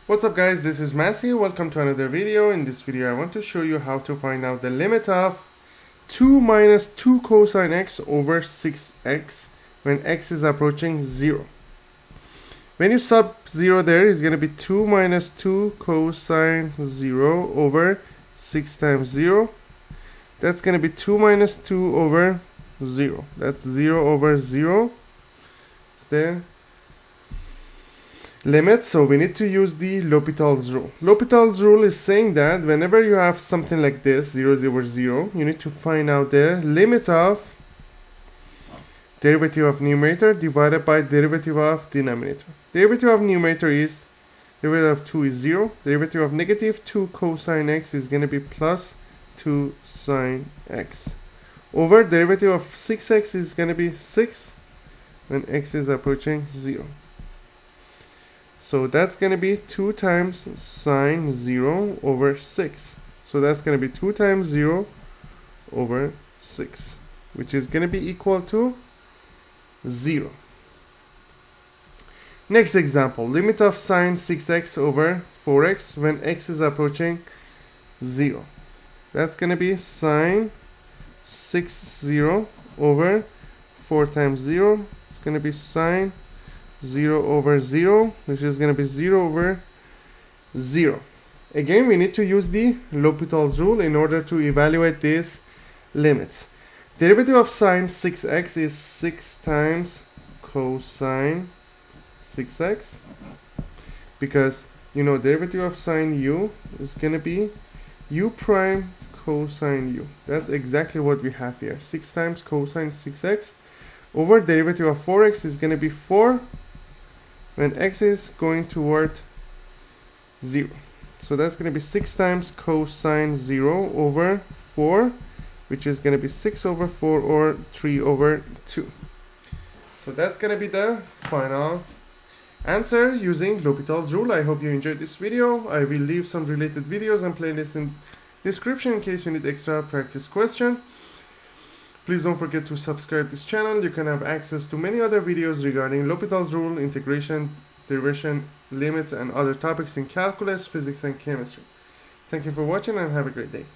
What's up guys, this is Massey. Welcome to another video. In this video I want to show you how to find out the limit of 2 minus 2 cosine x over 6x when x is approaching 0. When you sub 0 there, it's going to be 2 minus 2 cosine 0 over 6 times 0. That's going to be 2 minus 2 over 0. That's 0 over 0. It's the limit, so we need to use the L'Hopital's rule. L'Hopital's rule is saying that whenever you have something like this, 0 over 0, you need to find out the limit of derivative of numerator divided by derivative of denominator. Derivative of numerator is, derivative of 2 is 0. Derivative of negative 2 cosine x is going to be plus 2 sine x. Over derivative of 6x is going to be 6 when x is approaching 0. So that's going to be 2 times sine 0 over 6. So that's going to be 2 times 0 over 6, which is going to be equal to 0. Next example, limit of sine 6x over 4x when x is approaching 0. That's going to be sine 0 over 4 times 0. It's going to be sine 0 over 0, which is going to be 0 over 0. Again, we need to use the L'Hopital's rule in order to evaluate these limits. Derivative of sine 6x is 6 times cosine 6x, because you know derivative of sine u is going to be u prime cosine u. That's exactly what we have here. 6 times cosine 6x over derivative of 4x is going to be 4 when x is going toward 0. So that's going to be 6 times cosine 0 over 4, which is going to be 6 over 4 or 3 over 2. So that's going to be the final answer using L'Hopital's rule. I hope you enjoyed this video. I will leave some related videos and playlists in description in case you need extra practice question. Please don't forget to subscribe this channel. You can have access to many other videos regarding L'Hopital's rule, integration, derivation, limits, and other topics in calculus, physics, and chemistry. Thank you for watching and have a great day.